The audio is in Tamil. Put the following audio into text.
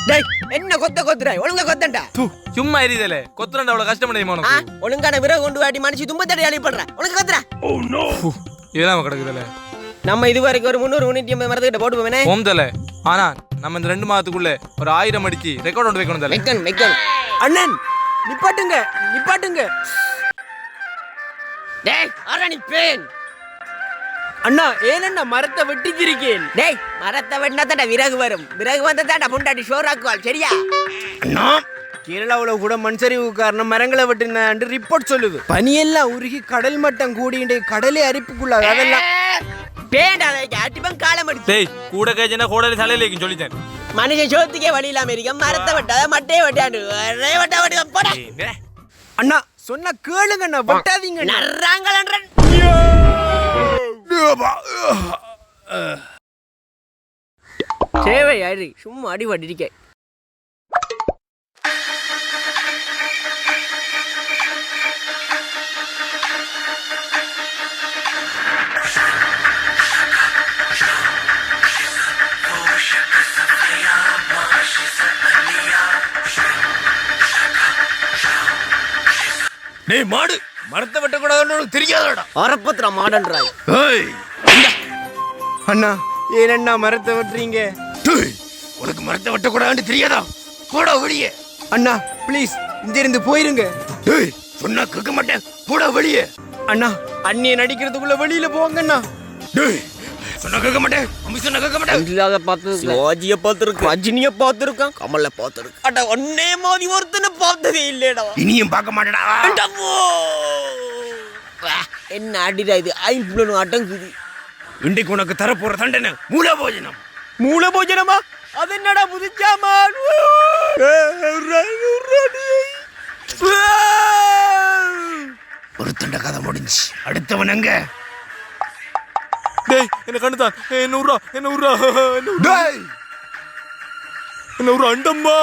டேய் என்ன கொத்துறாய் ஒழுங்கா கொத்தண்டா சும்மா எரிதலே கொத்துறண்டா அவ்வளவு கஷ்டம் பண்ணி ஒழுங்கான விறகு கொண்டு வாடி மனுஷி தும்பத்தடி அழி பண்ற ஒழுங்கா கொத்துறா இதெல்லாம் கிடக்குதல நம்ம இது வரைக்கும் ஒரு 300 350 மரத்துக்கிட்ட போட்டு போவேனே போம்தல ஆனா நம்ம இந்த 2 மாதத்துக்குள்ள ஒரு 1000 அடிச்சு ரெக்கார்ட் ஒன்று வைக்கணும் தல வைக்கணும் அண்ணன் நிப்பாட்டுங்க டேய் அரணி பேன் அண்ணா ஏனண்ணா மரத்தை வெட்டிச்சிருக்கேன். டேய் மரத்தை வெட்டினா தாண்டா விறகு வரும். விறகு வந்தா தாண்டா பொண்டாட்டி ஷோராக்குவாள். சரியா அண்ணா? கேரளாவில் கூட மண்சரிவு காரணம் மரங்களை வெட்டினாண்டு ரிப்போர்ட் சொல்லுது. பனியெல்லாம் உருகி கடல் மட்டம் கூடிண்டு கடலே அரிப்புக்குள்ளாது. அதெல்லாம் கூட கேஜனா கோடலி தலையிலேக்கு சொல்லிட்டேன். மனுஷன் சோத்துக்கே வழி இல்லாம இருக்க மரத்தை வெட்டாத மட்டையை வெட்டாண்டு அண்ணா சொன்னா கேளுங்க அண்ணா, வெட்டாதீங்க. நர்றாங்களன்றன் தேவை யாரு சும்மா அடி வடிக்க. டேய் மாடு, மரத்தை வெட்டக்கூடாதுன்னு தெரியாதடா. அரப்பத்திர மாடன்றாய். அண்ணா ஏனண்ணா மரத்தை வெட்டுறீங்க? உனக்கு மரத்தை வெட்டக்கூடாதுன்னு தெரியாதா? போடா வெளியே. அண்ணா ப்ளீஸ் இந்த இருந்து போயிருங்க. சொன்னா கேட்க மாட்டேன், போடா வெளியே. அண்ணா அண்ணியை நடிக்கிறதுக்குள்ள வெளியில போங்கண்ணா. சொன்னா கேட்க மாட்டேன், அம்மி சொன்னா கேட்க மாட்டேன். இல்லாத பார்த்துருக்கேன், சிவாஜியை பார்த்துருக்கேன், ரஜினியை பார்த்துருக்கேன், கமலை பார்த்துருக்கேன். அட ஒன்னே மாதிரி ஒருத்தனை பார்த்ததே இல்லடா. இனியும் பார்க்க மாட்டேடா. என்ன அடிடா இது, ஐம்புலனும் அடங்குது. இன்றைக்கு உனக்கு தரப்போற தண்டனை மூல போஜனம். மூல போஜனமா? அது என்னடா புதுச்சாமா? ஒரு தண்ட கதை முடிஞ்சு. அடுத்தவன் எங்க? டேய் என்ன கண்டுதான், என்ன உர்றா, என்ன உர்றா, என்ன உர்றா அண்டம்மா.